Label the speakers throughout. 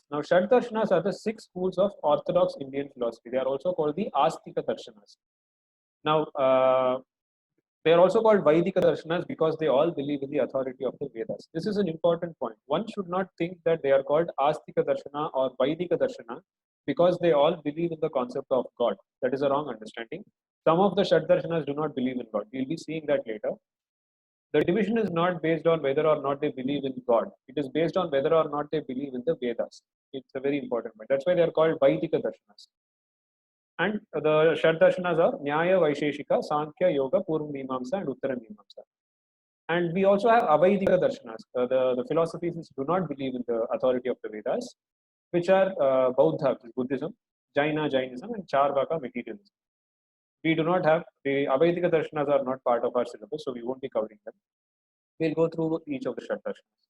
Speaker 1: Now, Shad Darshanas are the 6 schools of Orthodox Indian philosophy. They are also called the Astika Darshanas. Now, they are also called Vaidika Darshanas because they all believe in the authority of the Vedas. This is an important point. One should not think that they are called Astika Darshana or Vaidika Darshana because they all believe in the concept of God. That is a wrong understanding. Some of the Shad Darshanas do not believe in God. We'll be seeing that later. The division is not based on whether or not they believe in God. It is based on whether or not they believe in the Vedas. It's a very important point. That's why they are called Vaidika Darshanas. And the Shad Darshanas are Nyaya, Vaisheshika, Sankhya, Yoga, Purva Mimamsa, and Uttara Mimamsa. And we also have Avaidika Darshanas, the philosophies which do not believe in the authority of the Vedas, which are Bauddha, which is Buddhism, Jaina, Jainism, and Charvaka, materialism. We do not have the Avaidika Darshanas are not part of our syllabus, so we won't be covering them. We'll go through each of the Shad Darshanas.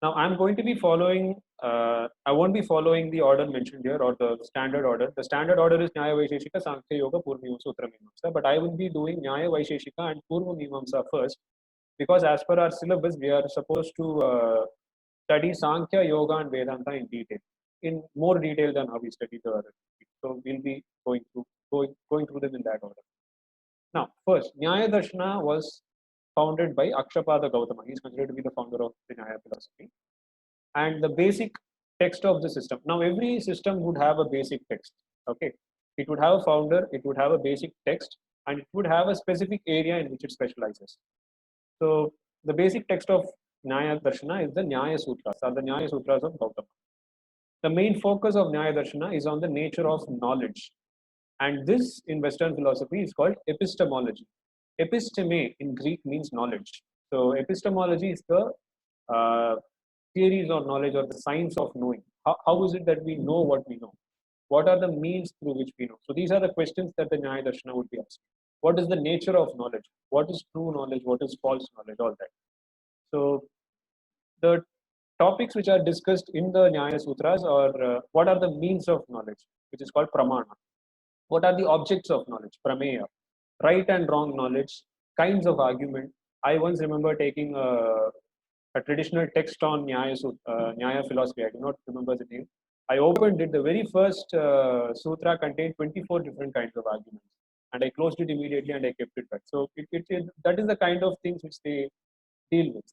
Speaker 1: Now, I'm going to be following, I won't be following the order mentioned here or the standard order. The standard order is Nyaya Vaisheshika, Sankhya Yoga, Purva Mimamsa, Uttara Mimamsa. But I will be doing Nyaya Vaisheshika and Purva Mimamsa first because as per our syllabus, we are supposed to study Sankhya, Yoga, and Vedanta in detail, in more detail than how we study the other. So we'll be going through them in that order. Now, first, Nyaya Darshana was founded by Akshapada Gautama. He is considered to be the founder of the Nyaya philosophy. And the basic text of the system. Now, every system would have a basic text. Okay, it would have a founder, it would have a basic text, and it would have a specific area in which it specializes. So, the basic text of Nyaya Darshana is the Nyaya Sutras, or the Nyaya Sutras of Gautama. The main focus of Nyaya Darshana is on the nature of knowledge. And this in Western philosophy is called epistemology. Episteme in Greek means knowledge. So, epistemology is the theories of knowledge or the science of knowing. How is it that we know what we know? What are the means through which we know? So, these are the questions that the Nyaya Darshana would be asking. What is the nature of knowledge? What is true knowledge? What is false knowledge? All that. So, the topics which are discussed in the Nyaya Sutras are what are the means of knowledge, which is called pramana. What are the objects of knowledge, prameya, right and wrong knowledge, kinds of argument. I once remember taking a traditional text on Nyaya philosophy. I do not remember the name. I opened it. The very first sutra contained 24 different kinds of arguments, and I closed it immediately and I kept it back. So that is the kind of things which they deal with.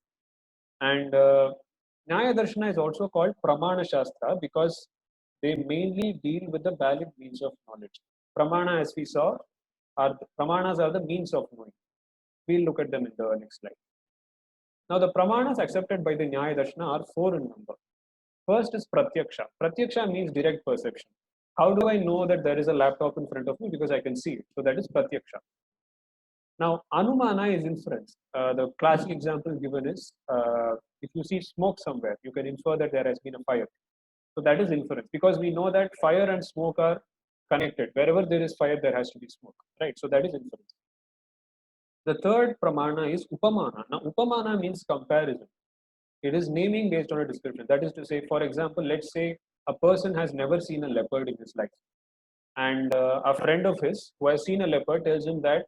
Speaker 1: And Nyaya Darshana is also called Pramana Shastra because they mainly deal with the valid means of knowledge. Pramana, as we saw, pramanas are the means of knowing. We'll look at them in the next slide. Now, the pramanas accepted by the Nyaya Darshana are 4 in number. First is Pratyaksha. Pratyaksha means direct perception. How do I know that there is a laptop in front of me? Because I can see it. So that is Pratyaksha. Now, Anumana is inference. The classic example given is if you see smoke somewhere, you can infer that there has been a fire. So that is inference because we know that fire and smoke are connected. Wherever there is fire, there has to be smoke, right? So that is inference. The third pramana is upamana. Now, upamana means comparison. It is naming based on a description. That is to say, for example, let's say a person has never seen a leopard in his life. And a friend of his who has seen a leopard tells him that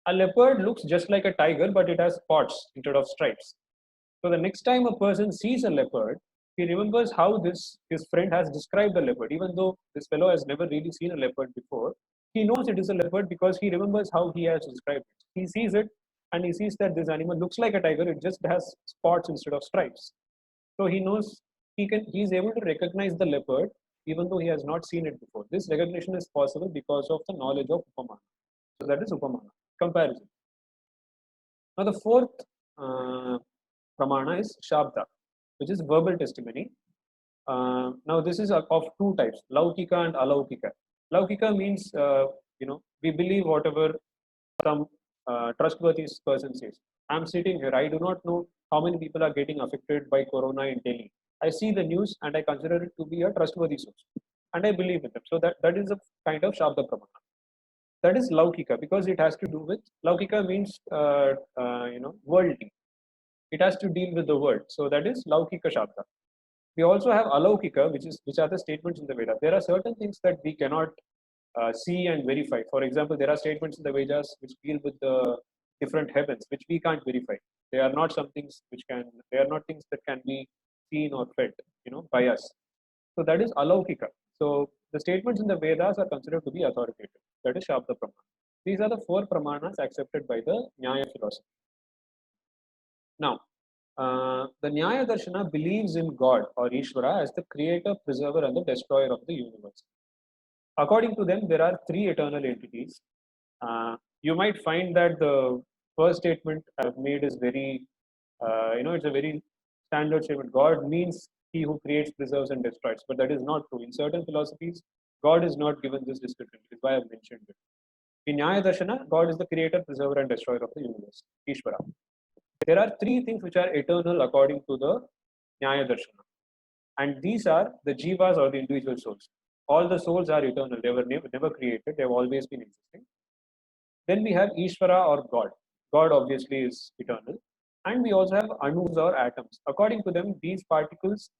Speaker 1: a leopard looks just like a tiger, but it has spots instead of stripes. So the next time a person sees a leopard, he remembers how his friend has described the leopard. Even though this fellow has never really seen a leopard before, he knows it is a leopard because he remembers how he has described it. He sees it and he sees that this animal looks like a tiger, it just has spots instead of stripes. So he knows he is able to recognize the leopard even though he has not seen it before. This recognition is possible because of the knowledge of upamana. So that is upamana, comparison. Now the fourth pramana is shabda, which is verbal testimony. Now this is of 2 types, laukika and alaukika. Laukika means we believe whatever some trustworthy person says. I'm sitting here. I do not know how many people are getting affected by corona in Delhi. I see the news and I consider it to be a trustworthy source, and I believe in them. So that is a kind of shabda pramana. That is laukika because it has to do with laukika means worldly. It has to deal with the world. So that is laukika shabda. We also have alaukika, which are the statements in the Vedas. There are certain things that we cannot see and verify. For example, there are statements in the Vedas which deal with the different heavens, which we can't verify. They are not some things they are not things that can be seen or felt, by us. So that is alaukika. So the statements in the Vedas are considered to be authoritative. That is Shabda Pramana. These are the four Pramanas accepted by the Nyaya philosophy. Now, the Nyaya Darshana believes in God or Ishvara as the creator, preserver, and the destroyer of the universe. According to them, there are three eternal entities. You might find that the first statement I've made is very, it's a very standard statement. God means he who creates, preserves, and destroys. But that is not true. In certain philosophies, God is not given this description. That is why I've mentioned it. In Nyaya Darshana, God is the creator, preserver, and destroyer of the universe, Ishvara. There are three things which are eternal according to the Nyaya Darshana. And these are the jivas or the individual souls. All the souls are eternal. They were never created. They have always been existing. Then we have Ishvara or God. God obviously is eternal. And we also have anus or atoms. According to them, these particles,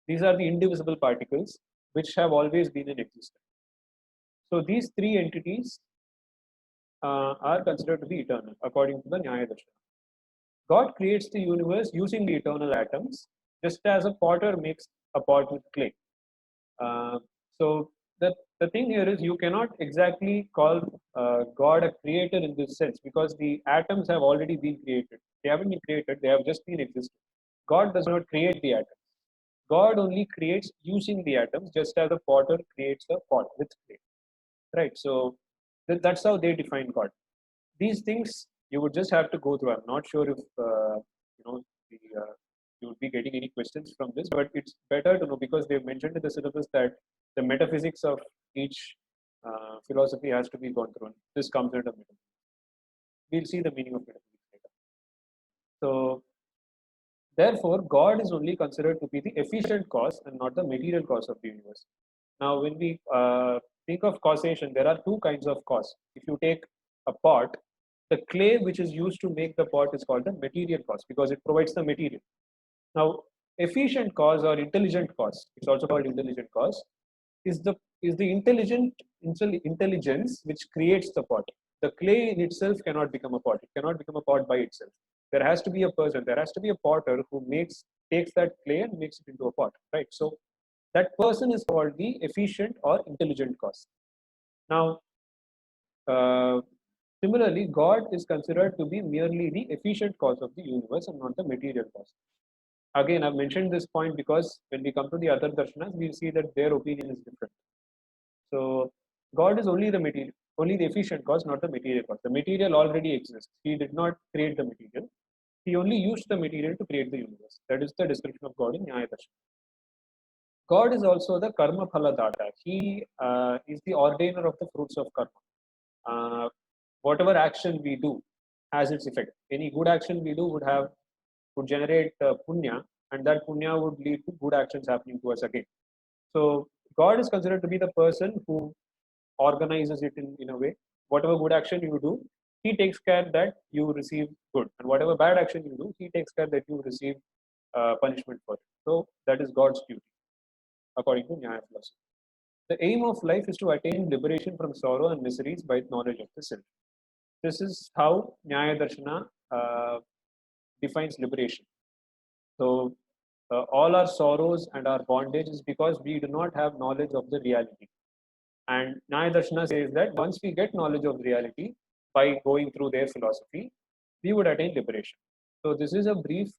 Speaker 1: these are the indivisible particles which have always been in existence. So these three entities are considered to be eternal according to the Nyaya Darshana. God creates the universe using the eternal atoms, just as a potter makes a pot with clay. So the thing here is you cannot exactly call God a creator in this sense because the atoms have already been created. They haven't been created, they have just been existing. God does not create the atoms. God only creates using the atoms, just as a potter creates a pot with clay. Right? So that's how they define God. These things you would just have to go through. I'm not sure if you would be getting any questions from this, but it's better to know because they've mentioned in the syllabus that the metaphysics of each philosophy has to be gone through. This comes under metaphysics. We'll see the meaning of metaphysics later. So, therefore, God is only considered to be the efficient cause and not the material cause of the universe. Now, when we think of causation, there are two kinds of cause. If you take a pot, the clay which is used to make the pot is called the material cause because it provides the material. Now, efficient cause or intelligent cause, it's also called intelligent cause, is the intelligence which creates the pot. The clay in itself cannot become a pot. It cannot become a pot by itself. There has to be a person. There has to be a potter who takes that clay and makes it into a pot. Right. So that person is called the efficient or intelligent cause. Now, similarly, God is considered to be merely the efficient cause of the universe and not the material cause. Again, I've mentioned this point because when we come to the other darshanas, we'll see that their opinion is different. So God is only the material, only the efficient cause, not the material cause. The material already exists. He did not create the material. He only used the material to create the universe. That is the description of God in Nyaya Darshana. God is also the karma phala data. He is the ordainer of the fruits of karma. Whatever action we do has its effect. Any good action we do would generate punya, and that punya would lead to good actions happening to us again. So God is considered to be the person who organizes it in a way. Whatever good action you do, he takes care that you receive good, and whatever bad action you do, he takes care that you receive punishment for it. So that is God's duty, according to Nyaya philosophy. The aim of life is to attain liberation from sorrow and miseries by knowledge of the self. This is how Nyaya Darshana defines liberation. So, all our sorrows and our bondage is because we do not have knowledge of the reality. And Nyaya Darshana says that once we get knowledge of reality by going through their philosophy, we would attain liberation. So, this is a brief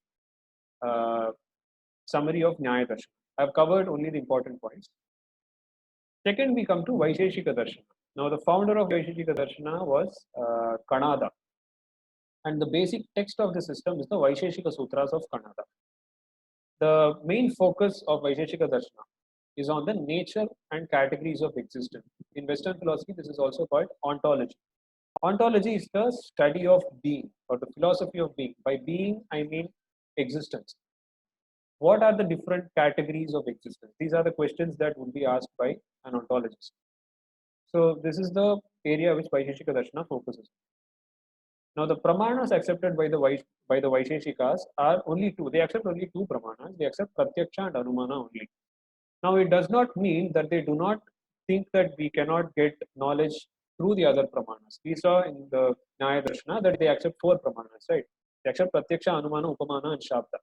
Speaker 1: summary of Nyaya Darshana. I have covered only the important points. Second, we come to Vaisheshika Darshana. Now, the founder of Vaisheshika Darshana was Kanada. And the basic text of the system is the Vaisheshika Sutras of Kanada. The main focus of Vaisheshika Darshana is on the nature and categories of existence. In Western philosophy, this is also called ontology. Ontology is the study of being or the philosophy of being. By being, I mean existence. What are the different categories of existence? These are the questions that would be asked by an ontologist. So this is the area which Vaisheshika Darshana focuses. Now the pramanas accepted by the Vaisheshikas are only two. They accept only two pramanas. They accept Pratyaksha and Anumana only. Now it does not mean that they do not think that we cannot get knowledge through the other pramanas. We saw in the Nyaya Darshana that they accept four pramanas, right? They accept Pratyaksha, Anumana, Upamana, and Shabda.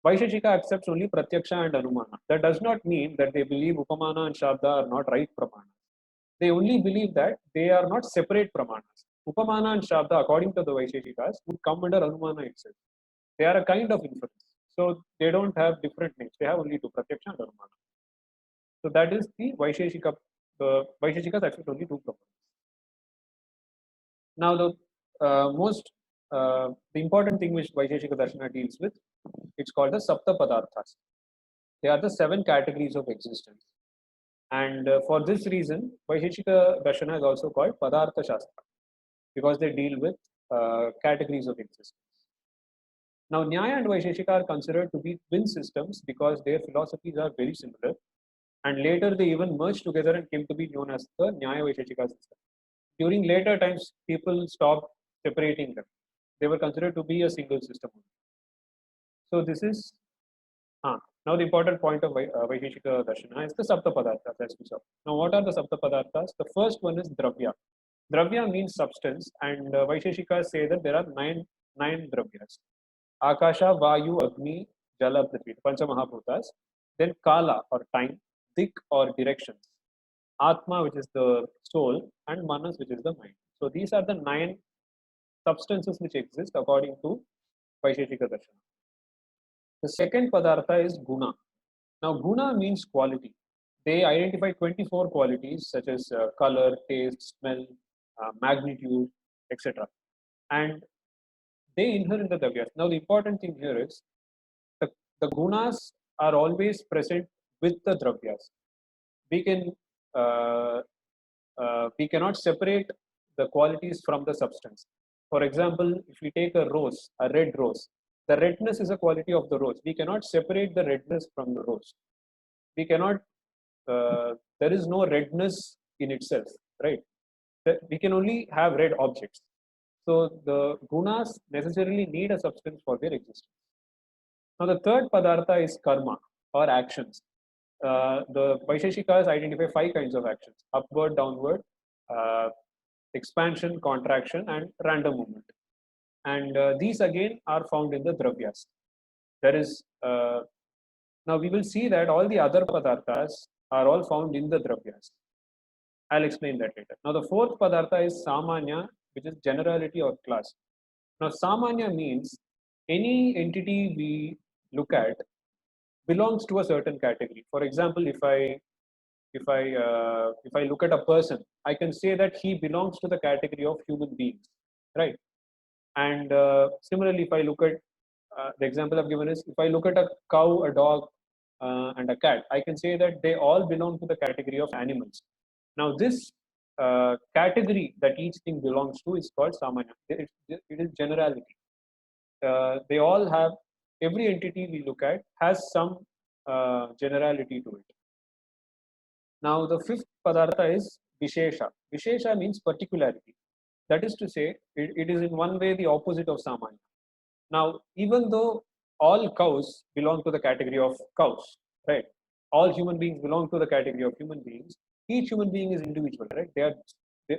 Speaker 1: Vaisheshika accepts only Pratyaksha and Anumana. That does not mean that they believe Upamana and Shabda are not right Pramanas. They only believe that they are not separate Pramanas. Upamana and Shabda, according to the Vaisheshikas, would come under Anumana itself. They are a kind of inference. So they don't have different names. They have only two, Pratyaksha and Anumana. So that is the Vaisheshika. The Vaisheshikas accept only two Pramanas. Now the important thing which Vaisheshika Darshana deals with, it's called the Sapta Padarthas. They are the 7 categories of existence. And for this reason, Vaisheshika Darshana is also called Padartha Shastra, because they deal with categories of existence. Now, Nyaya and Vaisheshika are considered to be twin systems because their philosophies are very similar. And later they even merged together and came to be known as the Nyaya Vaisheshika system. During later times, people stopped separating them. They were considered to be a single system. So this is now the important point of Vaisheshika Darshana is the Sapta Padarthas, as we saw. Now, what are the Sapta Padarthas? The first one is Dravya. Dravya means substance, and Vaisheshikas say that there are nine Dravyas. Akasha, Vayu, Agni, Jala, Prithvi, Pancha Mahabhutas. Then Kala or time, Dik or directions, Atma, which is the soul, and Manas, which is the mind. So these are the 9 substances which exist according to Vaisheshika Darshana. The second Padartha is Guna. Now, Guna means quality. They identify 24 qualities such as color, taste, smell, magnitude, etc. And they inherit the Davyas. Now, the important thing here is the Gunas are always present with the Dravyas. We can we cannot separate the qualities from the substance. For example, if we take a rose, a red rose, the redness is a quality of the rose. We cannot separate the redness from the rose. We cannot, there is no redness in itself, right? We can only have red objects. So the gunas necessarily need a substance for their existence. Now the third padartha is karma or actions. The Vaisheshikas identify 5 kinds of actions: upward, downward, uh, expansion, contraction, and random movement. And these again are found in the dravyas. There is now we will see that all the other padarthas are all found in the dravyas. I'll explain that later. Now the fourth padartha is samanya, which is generality or class. Now samanya means any entity we look at belongs to a certain category. For example, if I look at a person, I can say that he belongs to the category of human beings, right? And similarly, if I look at the example I've given is if I look at a cow, a dog, and a cat, I can say that they all belong to the category of animals. Now, this category that each thing belongs to is called samanya. It is generality. They all have, every entity we look at has some generality to it. Now, the fifth padartha is Vishesha. Vishesha means particularity. That is to say, it is in one way the opposite of Samanya. Now, even though all cows belong to the category of cows, right? All human beings belong to the category of human beings. Each human being is individual, right?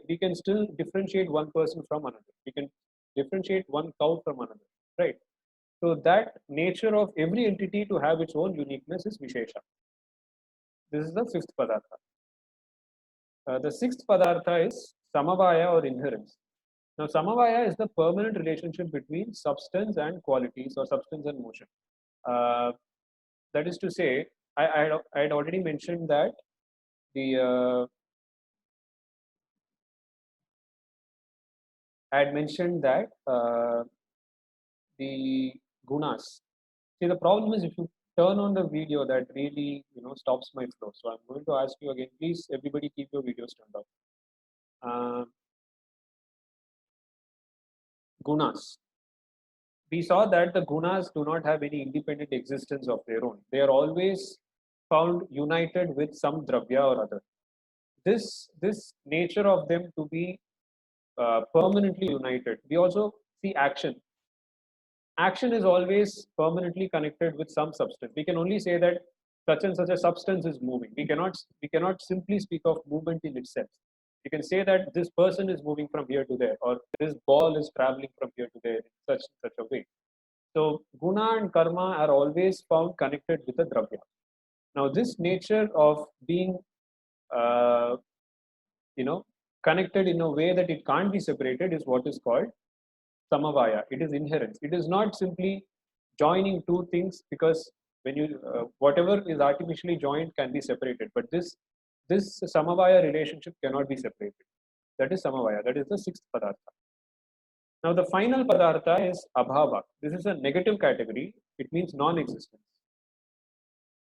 Speaker 1: We can still differentiate one person from another. We can differentiate one cow from another, right? So that nature of every entity to have its own uniqueness is Vishesha. This is the fifth padartha. The sixth padartha is Samavaya or inherence. Now, Samavaya is the permanent relationship between substance and qualities or substance and motion. That is to say, I had already mentioned that the I had mentioned that the gunas. See, the problem is if you turn on the video, that really stops my flow. So I'm going to ask you again. Please, everybody, keep your videos turned off. Gunas. We saw that the gunas do not have any independent existence of their own. They are always found united with some dravya or other. This nature of them to be permanently united. We also see action. Action is always permanently connected with some substance. We can only say that such and such a substance is moving. We cannot simply speak of movement in itself. You can say that this person is moving from here to there, or this ball is traveling from here to there in such a way. So guna and karma are always found connected with the dravya. Now this nature of being uh, you know connected in a way that it can't be separated is what is called samavaya. It is inherent. It is not simply joining two things, because when you whatever is artificially joined can be separated, but this samavaya relationship cannot be separated. That is samavaya. That is the sixth padartha. Now the final padartha is abhava. This is a negative category. It means non-existence.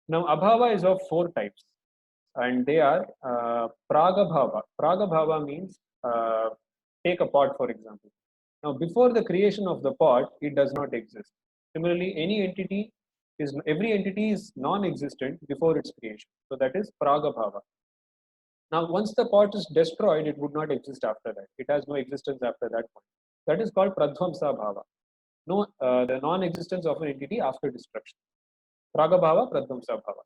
Speaker 1: Now abhava is of four types, and they are pragabhava. Pragabhava means take a pot, for example. Now before the creation of the pot, it does not exist. Similarly, every entity is non-existent before its creation. So that is pragabhava. Now once the pot is destroyed, it would not exist after that. It has no existence after that point. That is called pradvamsa bhava. No, the non-existence of an entity after destruction. Pragabhava, pradvamsa bhava.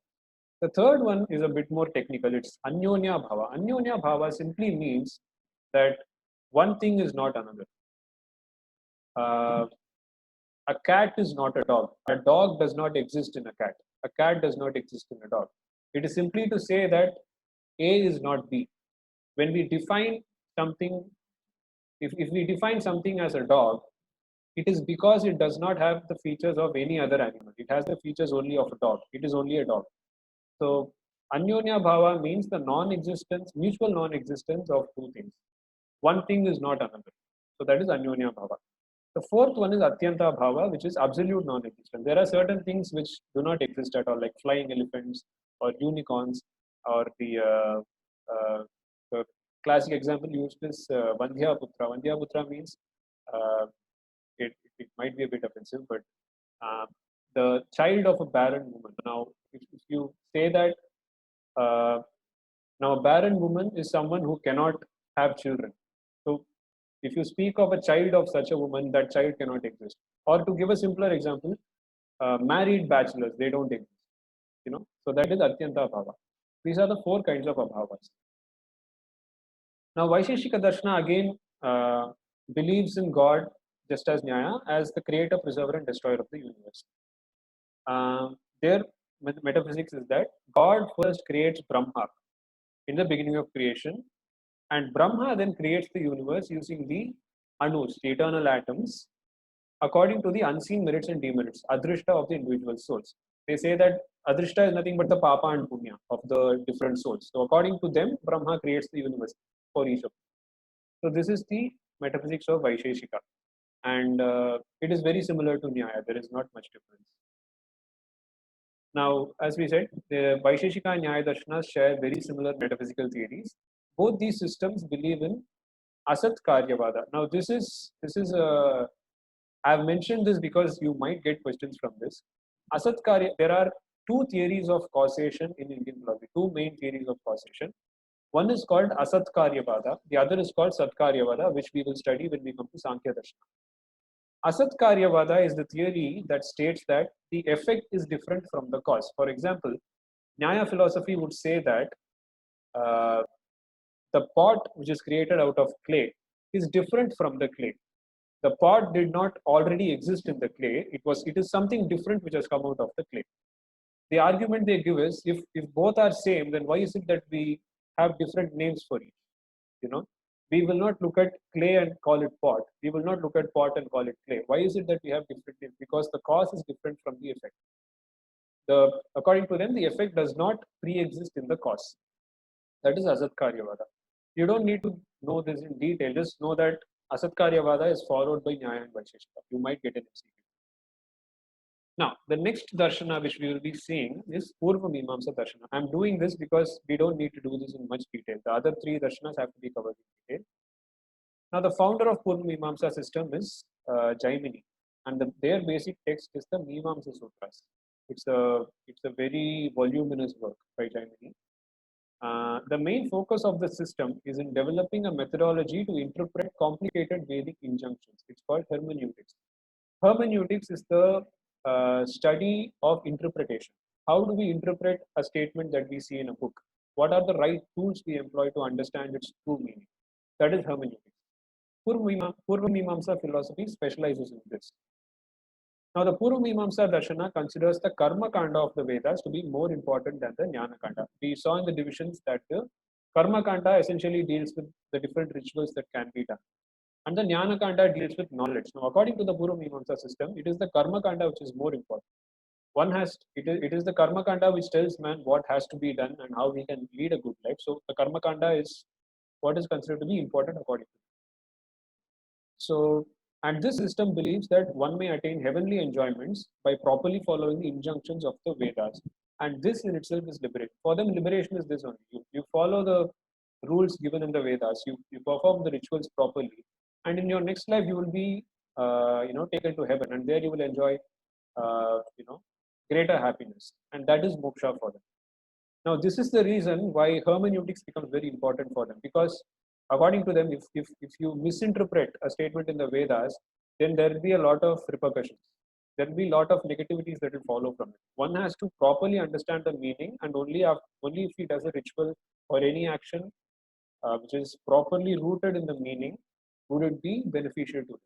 Speaker 1: The third one is a bit more technical. It's anyonya bhava. Anyonya bhava simply means that one thing is not another. Uh, a cat is not a dog. A dog does not exist in a cat. A cat does not exist in a dog. It is simply to say that A is not B. When we define something, if we define something as a dog, it is because it does not have the features of any other animal. It has the features only of a dog. It is only a dog. So anyonya bhava means the non-existence, mutual non-existence of two things. One thing is not another. So that is anyonya bhava. The fourth one is atyanta bhava, which is absolute non-existence. There are certain things which do not exist at all, like flying elephants or unicorns, or the classic example used is Vandhya Putra. Vandhya Putra means uh, it might be a bit offensive, but uh, the child of a barren woman. Now, if you say that uh, now a barren woman is someone who cannot have children. So, if you speak of a child of such a woman, that child cannot exist. Or to give a simpler example, married bachelors, they don't exist. So that is atyanta bhava. These are the four kinds of abhavas. Now, Vaisheshika Darshana again believes in God just as Nyaya as the creator, preserver, and destroyer of the universe. Their metaphysics is that God first creates Brahma in the beginning of creation, and Brahma then creates the universe using the anus, the eternal atoms, according to the unseen merits and demerits, adrishta of the individual souls. They say that adrishta is nothing but the papa and punya of the different souls. So according to them, Brahma creates the universe for each of them. So this is the metaphysics of Vaisheshika, and it is very similar to Nyaya. There is not much difference. Now, as we said, the Vaisheshika and Nyaya Darshanas share very similar metaphysical theories. Both these systems believe in Asat Karyavada. Now, this is I've mentioned this because you might get questions from this. Asat Karya, there are two theories of causation in Indian philosophy, two main theories of causation. One is called Asat Karyavada, the other is called Sat Karyavada, which we will study when we come to Sankhya Darshana. Asat Karyavada is the theory that states that the effect is different from the cause. For example, Nyaya philosophy would say that uh, the pot which is created out of clay is different from the clay. The pot did not already exist in the clay. It is something different which has come out of the clay. The argument they give is if both are same, then why is it that we have different names for each? You know, we will not look at clay and call it pot. We will not look at pot and call it clay. Why is it that we have different names? Because the cause is different from the effect. According to them, the effect does not pre-exist in the cause. That is Asat Karyavada. You don't need to know this in detail. Just know that Asat Karyavada is followed by Nyaya and Vaisheshika. You might get an MCQ. Now, the next darshana which we will be seeing is Purva Mimamsa Darshana. I'm doing this because we don't need to do this in much detail. The other three darshanas have to be covered in detail. Now, the founder of Purva Mimamsa system is Jaimini, and their basic text is the Mimamsa Sutras. It's a very voluminous work by Jaimini. The main focus of the system is in developing a methodology to interpret complicated Vedic injunctions. It's called hermeneutics. Hermeneutics is the study of interpretation. How do we interpret a statement that we see in a book? What are the right tools we employ to understand its true meaning? That is hermeneutics. Purva Mimamsa philosophy specializes in this. Now, the Purva Mimamsa Darshana considers the Karma Kanda of the Vedas to be more important than the Jnana Kanda. We saw in the divisions that the Karma Kanda essentially deals with the different rituals that can be done. And the Jnana Kanda deals with knowledge. Now, according to the Purva Mimamsa system, it is the Karma Kanda which is more important. It is the Karma Kanda which tells man what has to be done and how we can lead a good life. So, the Karma Kanda is what is considered to be important according to. So, and this system believes that one may attain heavenly enjoyments by properly following the injunctions of the Vedas. And this in itself is liberation. For them, liberation is this only. You follow the rules given in the Vedas, you perform the rituals properly, and in your next life, you will be, taken to heaven, and there you will enjoy, greater happiness. And that is moksha for them. Now, this is the reason why hermeneutics becomes very important for them because, according to them, if you misinterpret a statement in the Vedas, then there will be a lot of repercussions. There will be a lot of negativities that will follow from it. One has to properly understand the meaning, and only if he does a ritual or any action which is properly rooted in the meaning would it be beneficial to him.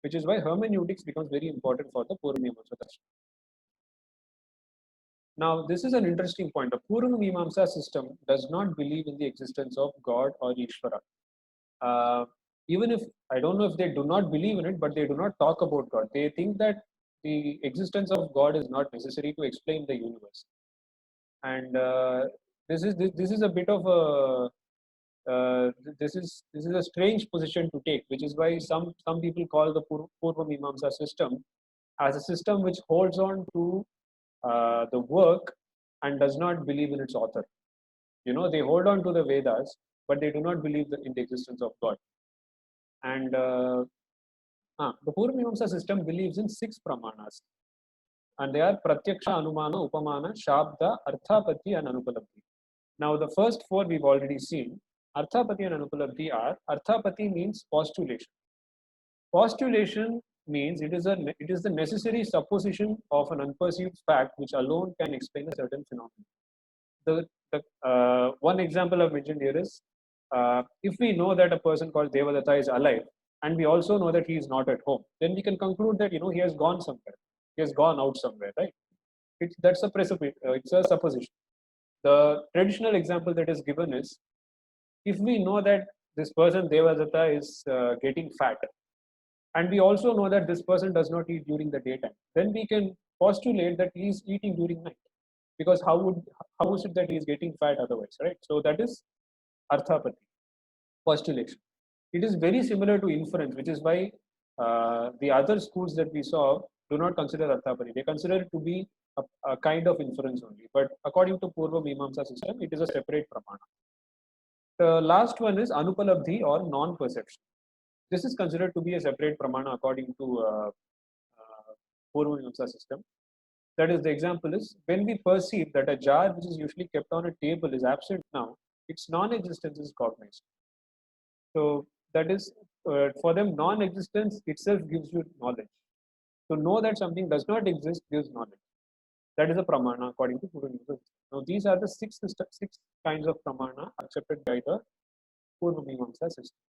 Speaker 1: Which is why hermeneutics becomes very important for the Purvamimamsa Darshana. Now, this is an interesting point. The Purva Mimamsa system does not believe in the existence of God or Ishvara. Even if I don't know if they do not believe in it, but they do not talk about God. They think that the existence of God is not necessary to explain the universe. And this is a bit of a this is a strange position to take, which is why some people call the Purva Mimamsa system as a system which holds on to the work and does not believe in its author. They hold on to the Vedas, but they do not believe in the existence of God. And the Purva Mimamsa system believes in 6 pramanas, and they are Pratyaksha, Anumana, Upamana, Shabda, Arthapati, and Anupalabdhi. Now, the first 4 we've already seen. Arthapati and Anupalabdhi are Arthapati means postulation. Postulation means it is the necessary supposition of an unperceived fact which alone can explain a certain phenomenon. The one example I've mentioned here is if we know that a person called Devadatta is alive, and we also know that he is not at home, then we can conclude that he has gone somewhere, he has gone out somewhere, right? That's a it's a supposition. The traditional example that is given is if we know that this person Devadatta is getting fat, and we also know that this person does not eat during the daytime, then we can postulate that he is eating during night. Because how is it that he is getting fat otherwise, right? So that is arthapati, postulation. It is very similar to inference, which is why the other schools that we saw do not consider arthapati. They consider it to be a kind of inference only. But according to Purva Mimamsa system, it is a separate pramana. The last one is anupalabdhi or non-perception. This is considered to be a separate pramana according to Purva Mimamsa system. That is, the example is when we perceive that a jar which is usually kept on a table is absent now, its non-existence is cognized. So that is, for them, non-existence itself gives you knowledge. To know that something does not exist gives knowledge. That is a pramana according to Purva Mimamsa. Now these are the six kinds of pramana accepted by the Purva Mimamsa system.